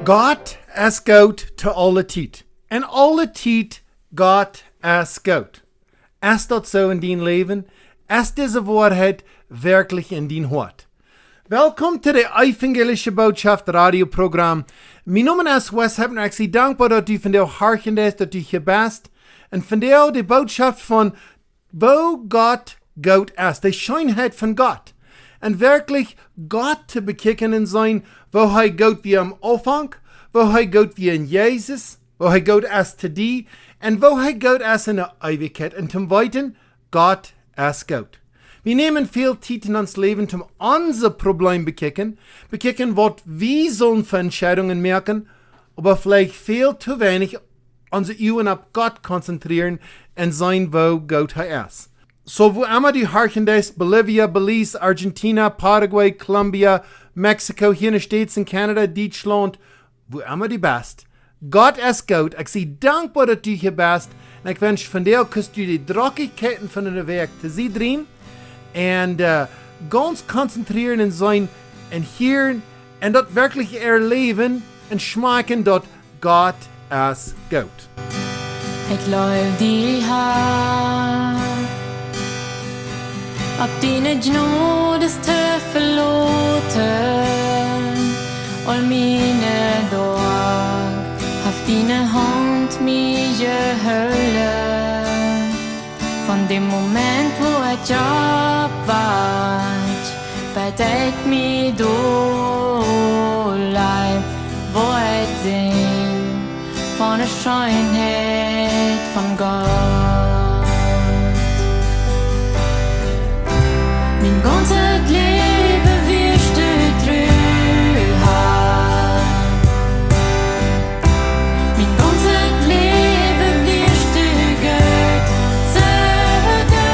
Gott is goot te alle tijd. En alle tijd Gott is goot. Is dat zo in dien leven? Is deze waarheid wirklich in dien hart? Welkom to de evangelische Botschaft radioprogram. Mijn naam is Heppner. Ik zie dankbaar dat u vandaag hartend is, dat u hier bent. En vandaag de boodschap van wo Gott goot is. De schönheid van Gott. En wirklich Gott te bekijken in zijn, wo hij goot wie am Anfang, wo hij goot wie in Jezus, wo hij goot is te die, en wo hij goot is in de eeuwigheid. En ten weten, Gott is goot. We nemen veel tijd in ons leven om onze probleem bekijken wat we zullen für Entscheidungen merken, aber vielleicht veel te weinig onze ogen op Gott konzentrieren en zijn wo goot hij is. So wo immer die hartend Bolivia, Belize, Argentina, Paraguay, Colombia, Mexico, hier in den States, in Canada, Deutschland, wo immer die best. Gott is goot. Ik zie dankbaar dat u hier best. En ik wens van jou kust u die Drockigkeiten van de werk te zien drehen. En ganz konzentrieren in zijn en hier en dat wirklich erleben en schmecken dat Gott is goot. Ik lof die Herr, ob dine Gnade te verlåten, all mine dag, auf dine Hand mich gehöllen, von dem Moment, wo ich abwart, bedeckt mich allein, wo ich sing, von der Schönheit von Gott. Min ganzes Leben wirst du treu haben. Min ganzes Leben wirst du Gott, so Gott.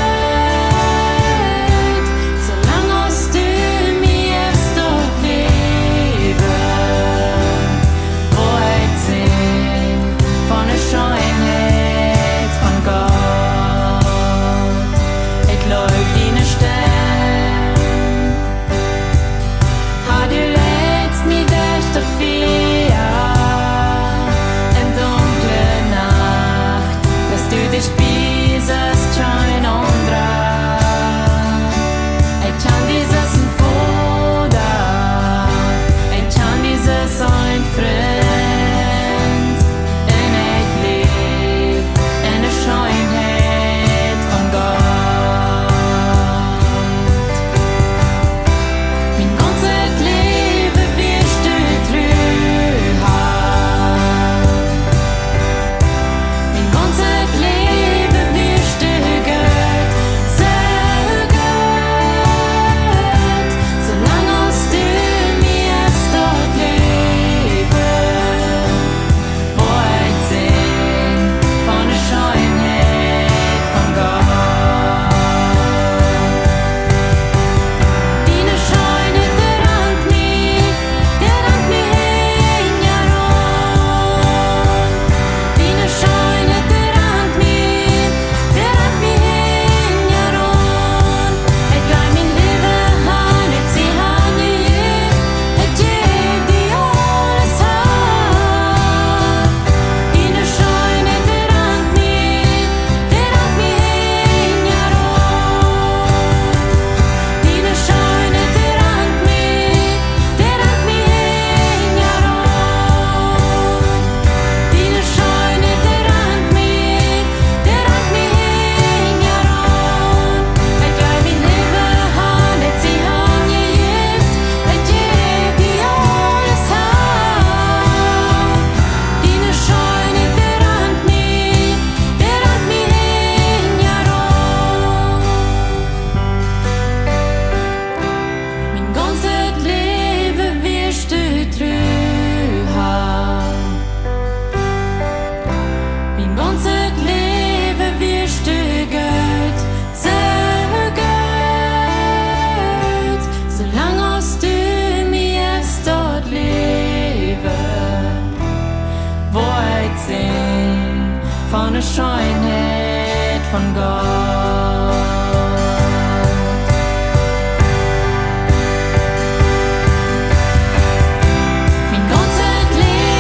Solange als du mir erst dort leben, wo ich sing von der Schönheit von Gott. Ich läuf deine Sterne. Von der Schönheit von Gott. Mein ganzes Leben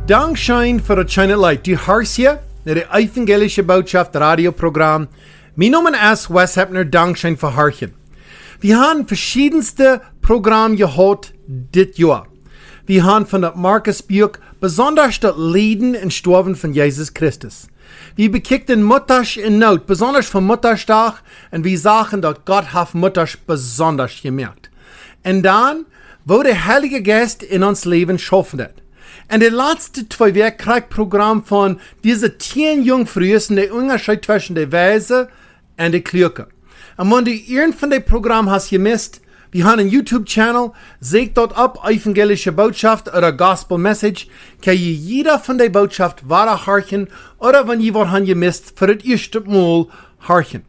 Dankeschön für das schöne Leid. Du hörst hier der evangelische Botschaft Radioprogramm. Mein Name ist Heppner. Dankeschön für Hörchen. Wir haben verschiedenste Programme gehabt dit Jahr. Wir haben von der Markus Buch besonders das Leben und Sterben von Jesus Christus. Wir bekickten Mutters in Not, besonders vom Mutterstag, und wir sagen, dass Gott hat Mutters besonders gemerkt. Und dann, wo der Heilige Geist in uns Leben schaffen hat. Und die letzten 2 Werkreich-Programm von diese 10 Jungfrühen, der Unterschied zwischen der Weise und der Klüge. Und wenn du irgend von den Programmen hast gemisst, wir haben einen YouTube-Channel, seht dort ab, evangelische Botschaft oder Gospel Message, kann jeder von der Botschaft wahre horchen oder wenn ihr was haben gemisst, für das erste Mal horchen.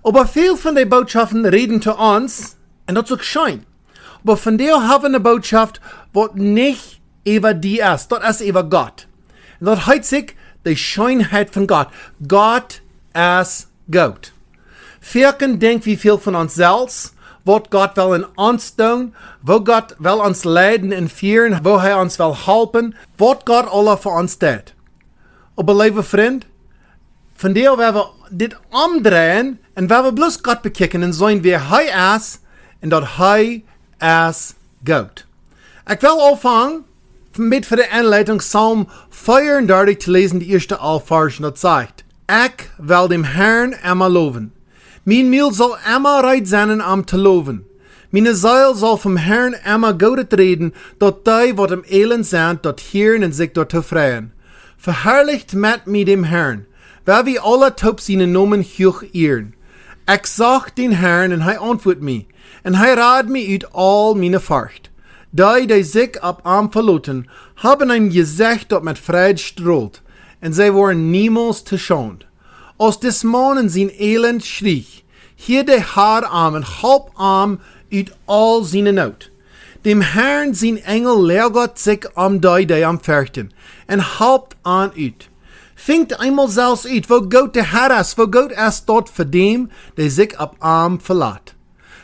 Aber viel von den Botschaften reden zu uns, und das ist schön. Aber von der haben wir eine Botschaft, was nicht über die ist, das ist über Gott. Und das heißt sich die Schönheit von Gott. Gott ist gut. Vierken denkt wie viel von uns selbst, was Gott will in uns tun, wo Gott will uns leiden und führen, wo er uns will helfen, was Gott alle für uns tut. Aber liebe Freund, von der werden wir dit umdrehen und werden wir bloß Gott bekicken und sehen, wer er ist und dass er ist gut. Ich will anfangen mit für die Anleitung Psalm 34 zu lesen, die erste Allversion, das sagt: Ich will dem Herrn immer loben. Mein Mund soll immer reit sein, zu loben. Meine Seele soll vom Herrn immer gut reden, dort die, wat im Elend sind, dort hören und sich dort freuen. Verherrlicht mit mir dem Herrn, weil wir alle taub seine Namen hoch ehren. Ich sag den Herrn, und er antwortet mir, und er rad mir ut all meine Furcht. Die sich ab am verloten, haben ein Gesicht, dat mit Freude strahlt, und sie waren niemals geschont. Als des Mannen sein Elend schrie, hier der Haararm und Halbarm ut all seine Not. Dem Herrn sein Engel lehrt sich die am fürchten, und halbt an ut. Fingt einmal selbst ut, wo Gott der Herr ist, wo Gott ist dort für dem, der sich ab am verlat.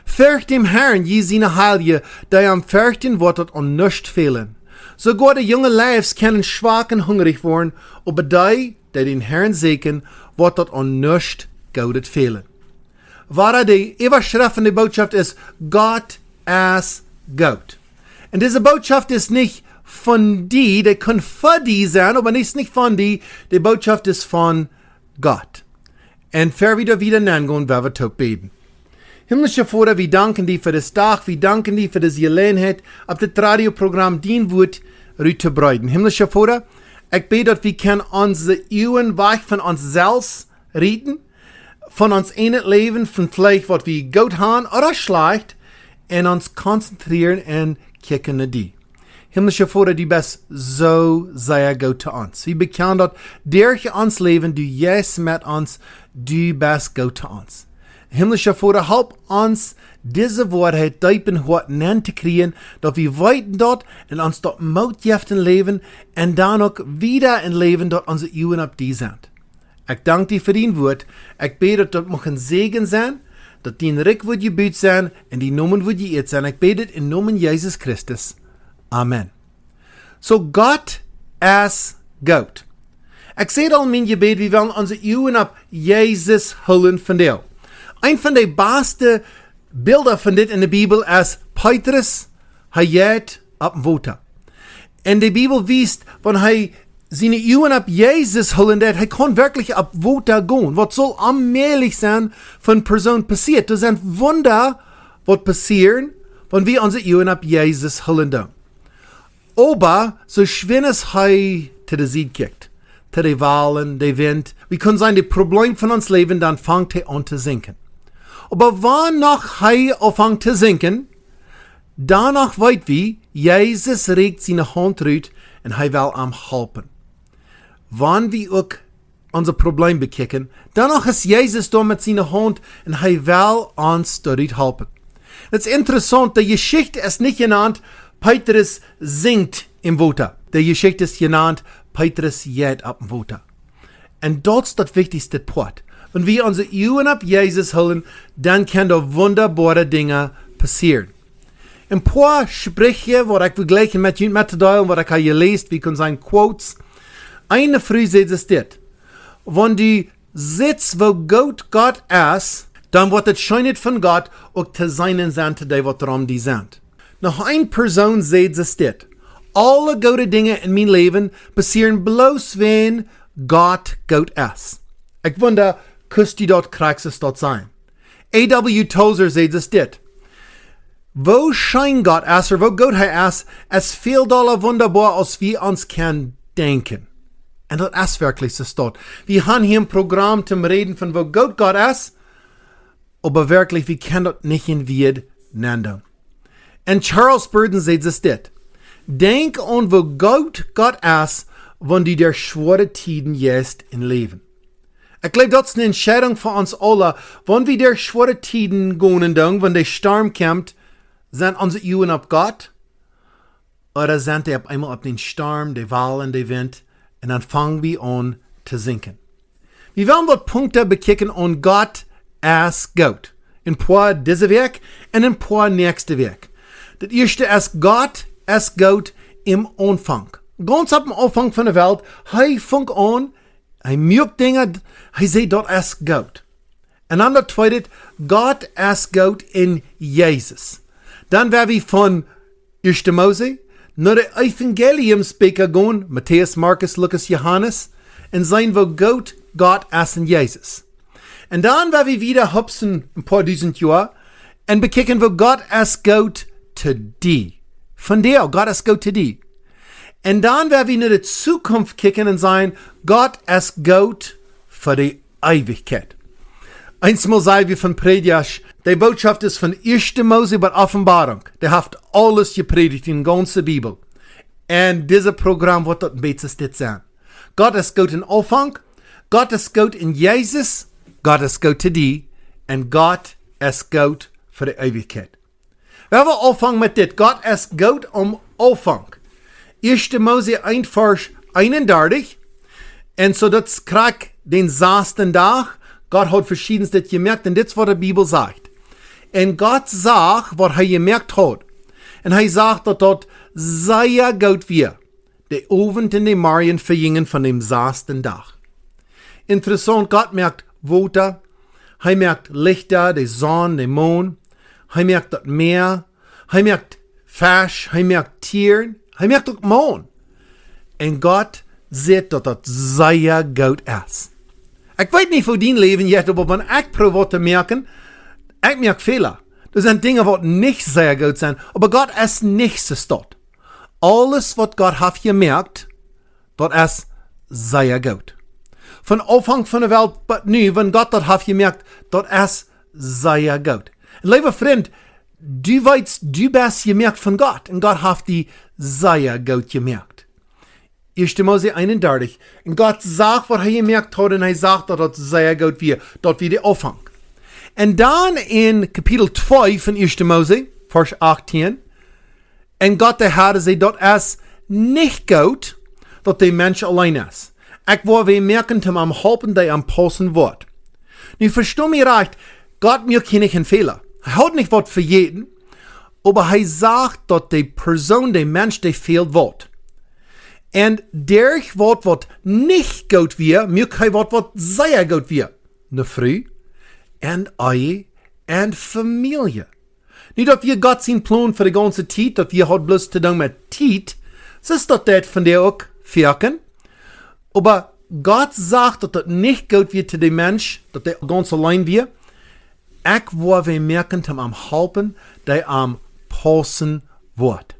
Fürcht dem Herrn, je seine Heilige, die am fürchten, wird dort an nichts fehlen. Sogar die junge Leibs können schwach und hungrig werden, aber die den Herrn segnen, wird dort an nichts Gutes fehlen. Wahre die Überschrift von der Botschaft ist, Gott ist gut. Und diese Botschaft ist nicht von die können für die sein, aber nicht von die Botschaft ist von Gott. Und für wieder nennen gehen, werden wir beten. Himmlischer Vater, wir danken dir für das Tag, wir danken dir für das Gelegenheit, auf das Radioprogramm dien wird, zu breiten. Himmlischer Vater, ich bete, dass wir können unsere Ehren weg von uns selbst reden, von uns einem Leben, von vielleicht, was wir gut haben oder schlecht, und uns konzentrieren und kicken nach dir. Himmlischer Vater, du bist so sehr gut zu uns. Wir bekennen, dass durch uns Leben, du yes mit uns, du bist gut zu uns. Himmlischer Vater, help uns, diese Wahrheit deep in Hort zu kriegen, dass wir weiten dort und uns dort Mutjeften leben und dann auch wieder in Leben dort unsere Ehren ab die sind. Ich danke dir für dein Wort. Ich bete, dass dort ein Segen sein, dass dein Reich wird gebüht sein und die Namen wird geehrt sein. Ich bete in Namen Jesus Christus. Amen. So Gott ist gut. Ich sehe all mein Gebet, wir wollen unsere Ehren ab Jesus holen von dir. Ein von den besten Bilder von dit in der Bibel ist Petrus, geht ab dem Wasser. Und die Bibel weist, wenn seine Ehren ab Jesus holen, er kann wirklich ab Wasser gehen. Was soll allmählich sein von Person passiert? Das sind Wunder, was passieren, wenn wir unsere Ehren ab Jesus holen. Aber so schwer es zu der Sieg kickt, zu den Wahlen, der Wind, wie kann sein, die Probleme von uns leben, dann fängt er an zu sinken. Aber wann noch anfängt zu sinken, danach weit wie, Jesus regt seine Hand raus und will am helfen. Wann wir auch unser Problem bekicken, danach ist Jesus da mit seiner Hand und will uns dort helfen. Das ist interessant, die Geschichte ist nicht genannt, Petrus singt im Wasser. Die Geschichte ist genannt, Petrus geht ab dem Wasser. Und das ist das wichtigste Part. Wenn wir unsere Ehren ab Jesus holen, dann können da wunderbare Dinge passieren. Ein paar Sprüche, wo ich vergleichen mit jemand mitteilen, wo ich habe gelesen, wie kann sein Quotes. Eine früh sagt es dit. Wenn du sitzt, wo Gott ist, dann wird es scheinend von Gott auch zu seinen sein, zu dem, was darum die sind. Noch eine Person sagt es dit. Alle gute Dinge in mein Leben passieren bloß, wenn Gott Gott ist. Ich wundere, kannst du dort kriegst es dort sein? A.W. Tozer sagt es dit. Wo schein Gott ist, oder wo Gott ist, es fehlt alle wunderbar, als wir uns können denken. Und das ist wirklich so dort. Wir haben hier ein Programm zum Reden von wo Gott ist, aber wirklich, wir können das nicht in Wort nennen. Und Charles Spurgeon sagt es dit. Denk an wo Gott ist, wenn du der schwere Tiden jetzt in Leben. Ich glaube, das ist eine Entscheidung für uns alle, wenn wir der schwere Tiden gehen, wenn der Sturm kommt, sind unsere Augen auf Gott? Oder sind die auf einmal auf den Sturm, die Wellen, die Wind, und dann fangen wir an zu sinken? Wir werden dort Punkte bekicken und Gott ist Gott. In paar diese Weg und in paar nächste Weg. Das erste ist Gott ist Gott im Anfang. Ganz ab dem Anfang von der Welt, er fängt an, er merkt Dinge, er sagt, dort ist Gott. Und dann das zweite, Gott ist Gott in Jesus. Dann werden wir von 1. Mose nach der Evangeliumsbeker gehen, Matthäus, Markus, Lukas, Johannes, und sein, wo Gott ist in Jesus. Und dann werden wir wieder hupsen ein paar tausend Jahre und bekicken, wo Gott ist Gott zu dir. Von der, Gott ist Gott zu dir. Und dann werden wir in die Zukunft kicken und sagen, Gott ist Gott für die Ewigkeit. Einmal sagen wir von Prediger, die Botschaft ist von 1. Mose bis Offenbarung. Der hat alles gepredigt in der ganzen Bibel. Und dieses Programm wird dort ein bisschen das sein. Gott ist Gott in Anfang, Gott ist Gott in Jesus, Gott ist Gott zu dir, und Gott ist Gott für die Ewigkeit. Wenn wir anfangen mit das, Gott ist Gott am Anfang. 1. Mose 1, Vers 31. Und so das kriegt den 6. Tag. Gott hat verschiedenes gemerkt, und das ist, was die Bibel sagt. Und Gott sagt, was er gemerkt hat. Und er sagt, dass dort sehr gut wir, die Ofen und die Marien vergingen von dem 6. Tag. Interessant, Gott merkt Wasser, er merkt Lichter, die Sonne, den Mond, er merkt das Meer, er merkt Fisch, er merkt Tieren, er merkt auch Mond. Und Gott sieht, dass das sehr gut ist. Ich weiß nicht, wo dein Leben jetzt, aber wenn ich probiere zu merken, ich merke Fehler. Das sind Dinge, die nicht sehr gut sind, aber Gott ist nicht so dort. Alles, was Gott hat gemerkt, das ist sehr gut. Von Anfang von der Welt, bis nu, wenn Gott das hat gemerkt, das ist sehr gut. Und lieber Freund, du weißt, du bist gemerkt von Gott, und Gott hat die sehr gut gemerkt. 1. Mose 31. Und Gott sagt, was er gemerkt hat, und er sagt, dass das sehr gut wird, dort wie der Anfang. Und dann in Kapitel 2 von 1. Mose, Vers 18, und Gott der Herr sagt, das ist nicht gut, dass der Mensch allein ist. Ich will wir merken, dass am Halten, der am Passen wird. Nun versteh mich recht, Gott macht hier nicht einen Fehler. Er hat nicht was für jeden, aber er sagt, dass die Person, der Mensch, der fehlt wird. Und durch was nicht gut wird, mögt er was sehr gut wird. Eine Frau und Ehe und Familie. Nicht, dass wir Gott sein Plan für die ganze Zeit, dass wir hat bloß zu tun mit Zeit, das ist das von der auch wirken. Aber Gott sagt, dass das nicht gut wird zu dem Mensch, dass der ganz allein wird. Ich will wir merken, dass am Halten, der am Passen wird.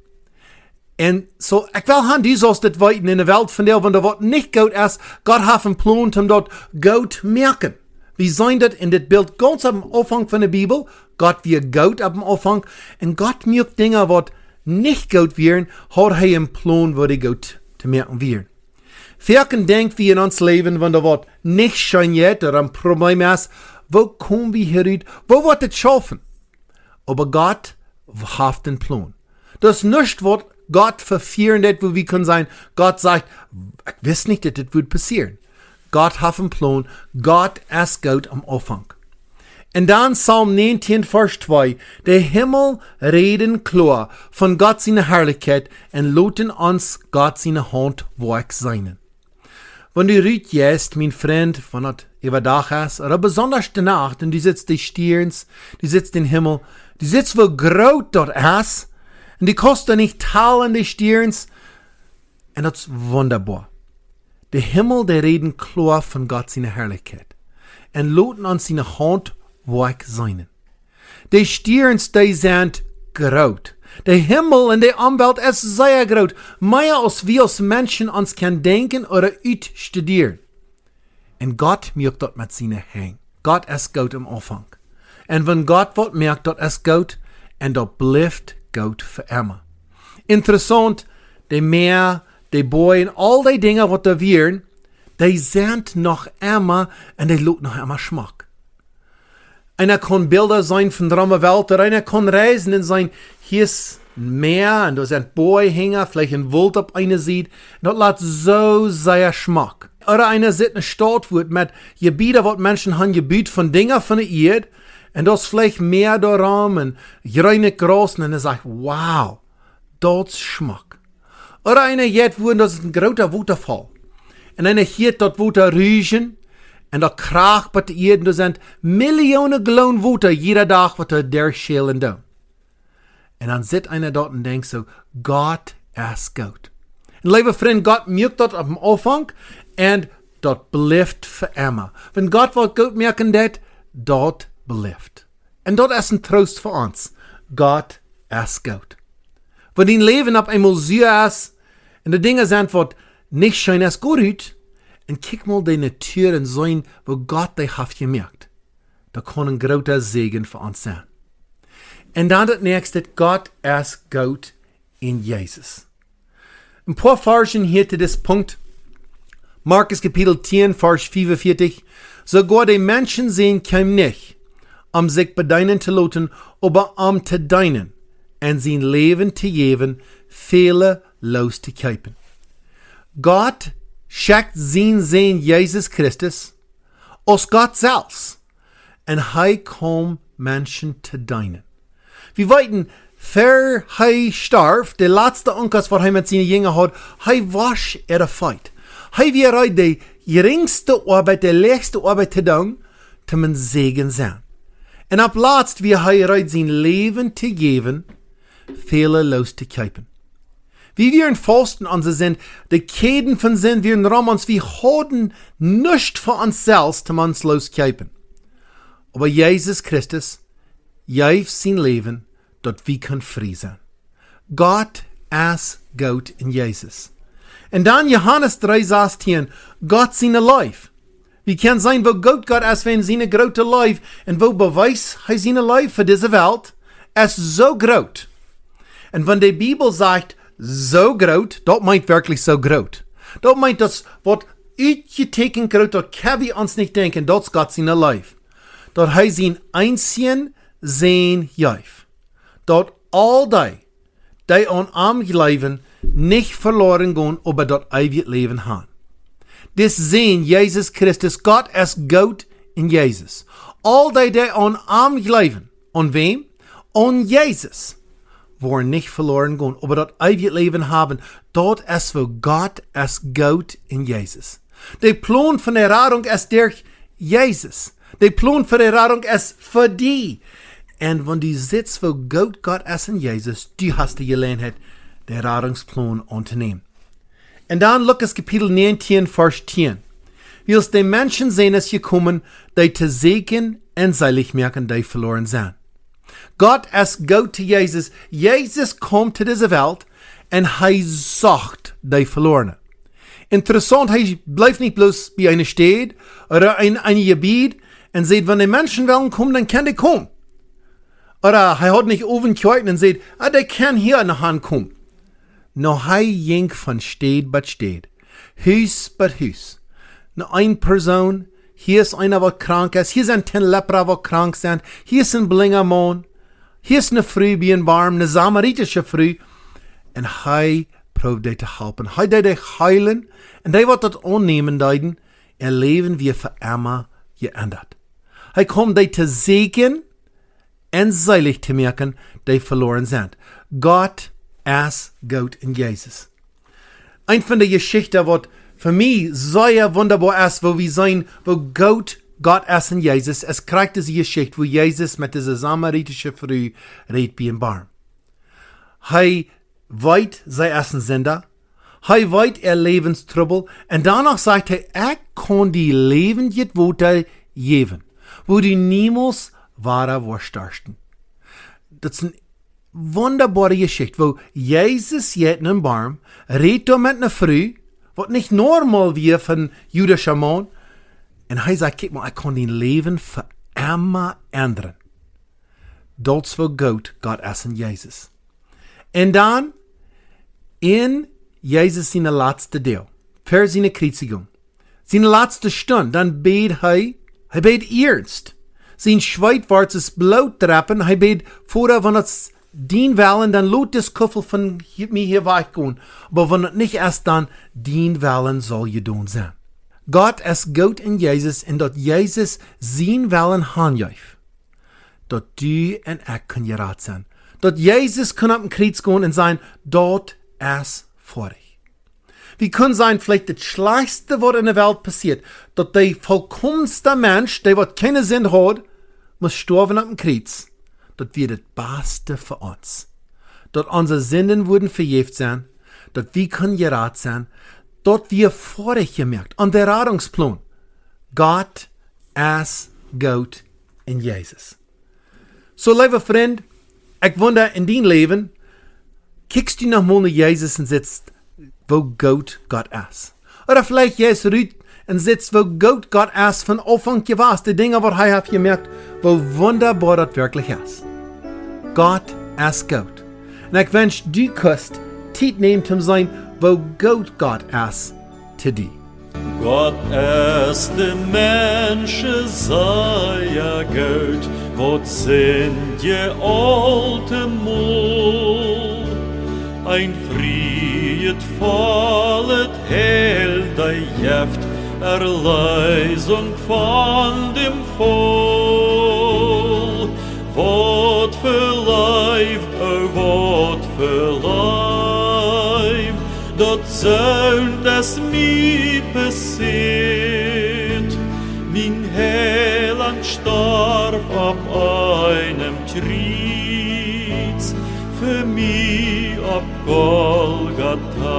Und so, ich will haben die sollst das weiten in der Welt von der, wenn da was nicht gut ist, Gott hat einen Plan, um dort gut merken. Wir sehen das in das Bild ganz am Anfang von der Bibel. Gott wird gut ab dem Anfang. Und Gott merkt Dinge, was nicht gut werden, hat er einen Plan, wo die gut zu merken werden. Vielleicht denken wir in uns Leben, wenn da was nicht schön geht oder ein Problem ist, wo kommen wir hier raus? Wo wird es schaffen? Aber Gott hat einen Plan. Das ist nicht, was Gott verfehlen wird, wo wir können sein, Gott sagt, ich weiß nicht, dass das wird passieren. Gott hat einen Plan. Gott ist Gott am Anfang. En dan Psalm 19, Vers 2. Der Himmel reden klar von Gott seine Herrlichkeit en loten uns Gott seine Hand werk seinen. Wenn du ruhig jetzt, mein Freund, wenn das überdach ist, oder besonders die Nacht, und du sitzt die Stirns, du sitzt den Himmel, du sitzt wo groß dort ist, und die kostet nicht teilen die Stirns, und das ist wunderbar. Der Himmel, der reden klar von Gott seine Herrlichkeit, und loten uns seine Hand werk seinen. Die Stirns, die sind groß. Der Himmel und die Umwelt ist sehr groß, mehr als wir als Menschen uns kann denken oder studieren. Und Gott merkt dort mit seinen Händen. Gott ist Gott im Anfang. Und wenn Gott was merkt, dort ist Gott, und dort bleibt Gott für immer. Interessant, die Meer, die Bäume, all die Dinge, was da wären, die sind noch immer und die lassen noch immer Schmack. Einer kann Bilder sein von der Welt, oder einer kann reisen und sein, hier ist ein Meer und da sind Bäume hängen, vielleicht ein Wald auf eine Seite, und das lässt so sehr Schmack. Oder einer sitzt in einer Stadt, wo mit Gebieten, wo Menschen haben Gebiet von Dingen von der Erde, und das vielleicht Meer da rum und grüne Gras, und er sagt, wow, das ist Schmack. Oder einer jetzt, wo das ist ein großer Wasserfall, und einer hier dort Wasser riechen, und da kracht bei der Erde, da sind Millionen Gallon Wasser jeder Tag, was da durchschälen da. Und dann sitzt einer dort und denkt so, Gott ist gut. Und liebe Freund, Gott merkt dort am Anfang, und dort bleibt für immer. Wenn Gott was gut merken det, dort bleibt. Und dort ist ein Trost für uns. Gott ist gut. Wenn dein Leben ab einmal süß ist, und die Dinge sind, was nicht schön ist, gut, und kick mal deine Türen sein, wo Gott dich hat gemerkt. Da kann ein großer Segen für uns sein. Und dann das nächste, Gott ist gut in Jesus. Ein paar Versen hier zu diesem Punkt. Markus Kapitel 10, Vers 45. Sogar die Menschen sehen kein nicht, sich bedeinen zu lassen, aber zu deinen, und sein Leben zu geben, viele loszukaufen. Gott schickt sein Sohn Jesus Christus aus Gott selbst, und er kommt Menschen zu dienen. Wir weiten, für er starb, der letzte Onkas, was er mit seinen Jüngern hat, er wasch Feit. Er wäre die geringste Arbeit, die leichteste Arbeit zu tun, zu mein Segen sein. Und ab letzt wie er sein Leben zu geben, viele loszukaufen. Wie wir in Fasten an sie sind, die Käden von sind wir in Romans, wir haben nichts für uns selbst, um uns loszukaufen. Aber Jesus Christus, gab sein Leben, dort wir können frei sein. Gott ist gut in Jesus. Und dann Johannes 3,16, Gott seine Life. Wie kann sein, wo Gott ist, wenn seine große Life, und wo beweist er seine Life für diese Welt, ist so groß. Und wenn die Bibel sagt, so groß, das meint wirklich so groß. Das meint das, was uitgetekend groß, das kann wir uns nicht denken, das ist Gott seine Life. Dat hij zijn einzigen Sohn gaf. Dat all die an am Leben nicht verloren gehen, aber dort ewig Leben haben. Das Sohn, Jesus Christus, Gott ist Gott in Jesus. All die an am Leben, an wem? An Jesus, wollen nicht verloren gehen, aber dort ewig Leben haben. Dort ist, wo Gott ist Gott in Jesus. Der Plan von der Rettung ist durch Jesus. Der Plan für die Rettung ist für die. Und wenn du sitzt, wo Gott ist in Jesus, du hast die Gelegenheit, den Rettungsplan anzunehmen. Und dann Lukas Kapitel 19, Vers 10. Wie es die Menschen sehen, ist gekommen, die zu segnen und seilig merken, die verloren sind. Gott ist Gott zu Jesus. Jesus kommt zu dieser Welt und er sucht die Verlorenen. Interessant, er bleibt nicht bloß bei einer Stadt oder in einem Gebiet und sagt, wenn die Menschen wollen kommen, dann können die kommen. Oder er hat nicht oben gehört und sagt, die kann hier nachher kommen. No, er ging von Stadt bei Stadt, Haus bei Haus. No, eine Person, hier ist einer, der krank ist, hier sind 10 Lepra, die krank sind, hier ist ein blinder Mann, hier ist eine Frau, wie ein Barm, eine samaritische Frau. Und er probt die zu helfen. Er die heilen, und die wird das annehmen, ihr Leben wird für immer geändert. Hij komt die te segnen en seilig te maken die verloren zijn. Gott is goot in Jezus. Ein von der Geschichten, wat für mich sehr wunderbar ist, wo wir sehen, wo Gott ist in Jesus. Es kriegt diese Geschichte, wo Jesus mit dieser samaritische Frau redet bei dem Baum. Hij weet sein Essen Sünder. Hij weet Lebenstrubel. Und danach sagt er, ich kann die Leben jetzt Worte geben, wo die niemals wahre Wurstarsten. Das ist eine wunderbare Geschichte, wo Jesus jetzt in einem Baum redet mit einer Frau, was nicht normal wie von jüdischer Mann. Und er sagt, kijk mal, ich kann dein Leben für immer ändern. Das wo Gott ist in Jesus. Und dann, in Jesus seine letzte Deel, für seine Kreuzigung, seine letzte Stunde, dann bet er bet ernst. Sein Schweit wird es Blut trappen, er bet vorher, wenn es dien wollen, dann lot das Kuffel von mir hier weggehen. Aber wenn es nicht erst dann dien wollen, soll gedaan sein. Gott ist Gott in Jesus, und dat Jesus sein Willen handjeft. Dat du und ich können gerat sein. Dat Jesus kann auf den Kreuz gehen und sein, dort ist vor dich. Wie kann sein, vielleicht das Schlechteste, was in der Welt passiert, dat der vollkommenste Mensch, der was keine Sinn hat, muss sterben auf dem Kreuz. Das wird das Beste für uns. Dat unsere Sünden wurden vergeben sein, dat wir können gerat sein, dat wir vorig gemerkt, an der Radungsplan. Gott ist Gott in Jesus. So, liebe Freund, ich wundere in dein Leben, kickst du nochmal nach Jesus und sitzt, wo Gott ist. Oder vielleicht Jesus ruht und sitzt, wo Gott ist von Anfang gewesen, die Dinge, was er hat gemerkt, wo wunderbar das wirklich ist. Gott ist Gott. Und ich wünsche, du kannst Zeit nehmen, um zu sein, wo Gott ist zu dir. Gott ist de Menschen sei Gott, wat sind je alte Mol. Ein friet fallet hell dei Jeft, Erleisung von dem Voll. Wat für Leib, oh wat für Leib, dat zeunt es mi passiert. Mein Heiland starb ab einem Kreuz, für mich ab Golgatha.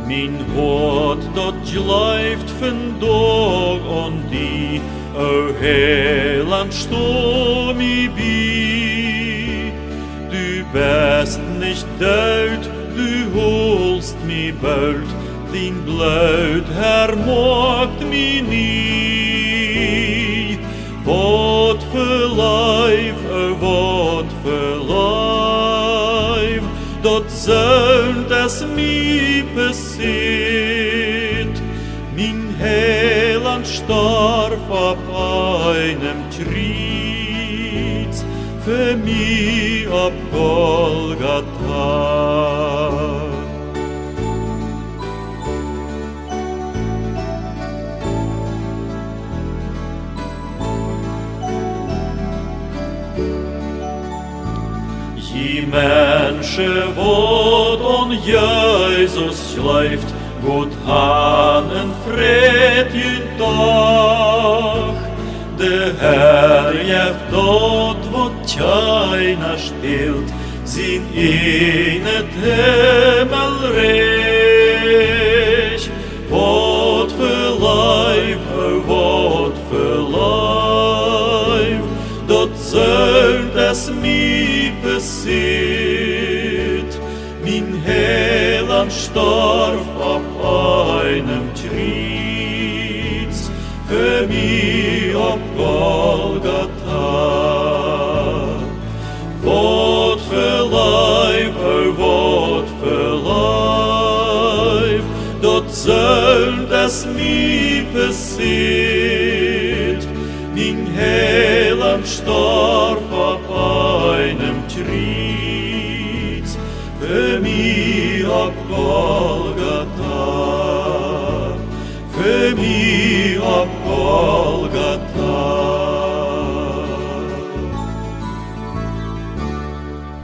Mein Hort dat gleift von Dag an die, o Heiland steh mi bi. Du bist nicht dood, du holst mi bald, dein Blut hermacht mi nie. Wat für Leib, oh wat für Leib, dat zeunt es mi passiert. Mein Heiland starb ab einem Kreuz, für mich ab Golgatha. Die Menschen, wat an Jesus schleift, Gott han en fredjen dag. De Herr jeft dat wat keiner spielt, sin in het Himmelreich. Wat für Leib, oh wat für Leib, dat zeunt es mi passiert. Mein Heiland starb ab einem Kreuz, für mich ab Golgatha. Wat für Leib, oh wat für Leib, dat zeunt es mi passiert. Mein Heiland starb ab einem Kreuz, für mich ab Golgatha. op Golgatha.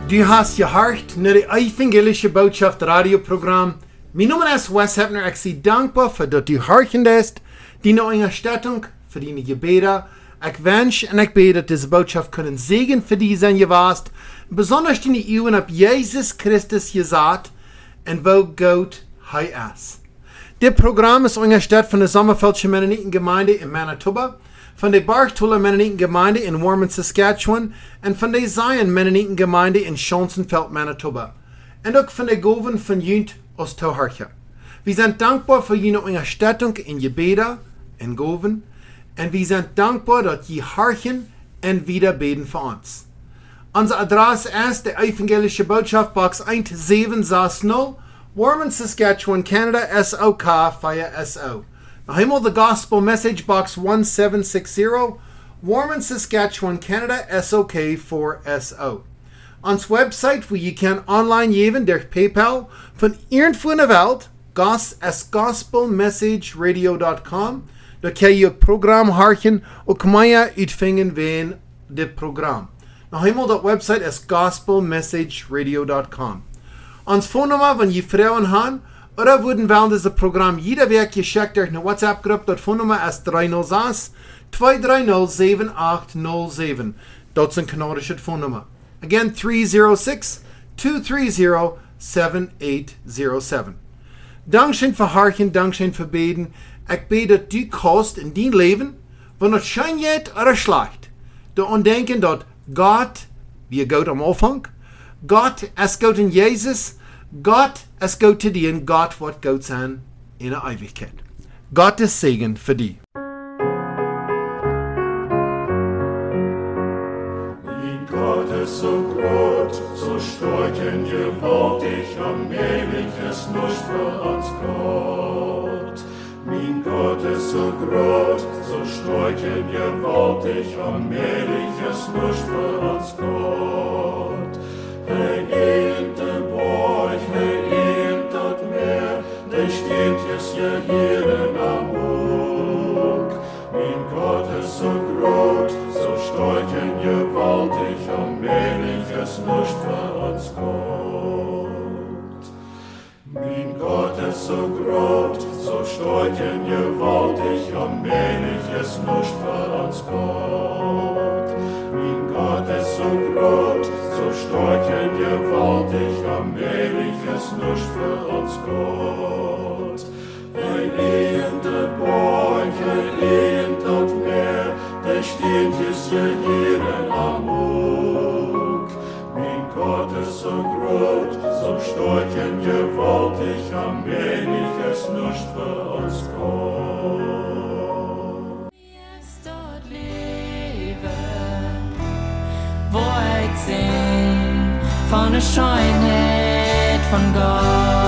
Du hast gehört naar de evangelische Botschaft radioprogramm. Mijn naam is Heppner. Ik zie dankbaar voor dat u hartend is, die ondersteuning voor die gebeden. Ik wens en ik bid dat deze boodschap kunnen zegen voor die zijn geweest. Besonders die eeuwen op Jezus Christus gezet en wo Gott hij is. Dit programma is ondersteund van de Sommerfeldse Mennonitengemeinde in Manitoba, van de Bargtoller Mennonitengemeinde in Warman, Saskatchewan en van de Zion Mennonitengemeinde in Schonsenfeld, Manitoba. En ook van de Goven van Junt Oosterhartje. We zijn dankbaar voor jullie ondersteuning in gebeden en Goven. En we zijn dankbaar dat je hartjen en wieder beten voor ons. Onze adres is de Evangelische Botschaft, Box 1760, Warman, Saskatchewan, Canada, SOK 4SO. Nog eenmaal de Gospel Message, Box 1760, Warman, Saskatchewan, Canada, SOK 4SO. Ons website, waar je kan online geven door PayPal, van irgendwo in de wereld, gospelmessageradio.com. Dan kan je het programma hartjen ook mij uitvingen van dit programma. Nog eenmaal dat website is gospelmessageradio.com. Ons phonenummer, wenn je vrouwen haben, oder würden während dieses Programm jeder Werk geschickt durch eine WhatsApp-Gruppe, das phonenummer ist 306 230 7807. Das ist ein kanadisches Phonenummer. Again, 306 230 7807. Dankeschön für Harchen, Dankeschön für Beten. Ich bete, dass du kannst in dein Leben, wenn es schön geht oder schlecht, du andenken, dass Gott, wie Gott am Anfang, Gott ist Gott in Jesus, Gott ist Gott zu dir und Gott wird Gott sein in der Ewigkeit. Gottes Segen für dich. Mein Gott ist so groß, so stark und gewaltig, allmählich ist nicht für uns Gott. Mein Gott ist so groß, so stark und gewaltig, allmählich ist nicht für uns Gott. Hij eent de borg, hij eent dat meer, de steentjes je hier in Amok. Mijn God is so groot, so stark en gewaltig, allmählich ist nicht für uns Gott. Mein Gott ist so groot, so stark en gewaltig, allmählich ist nicht für uns Gott. Mein Gott ist so groot, so stark und gewaltig, allmählich ist nicht für uns Gott. Hij eent de borg, hij eent dat meer, de steentjes je hier in Amok. Mein Gott ist so groot, so stark und gewaltig, allmählich ist nicht für uns Gott. Ist dort Leben, wo ich sing von der Schönheit von Gott.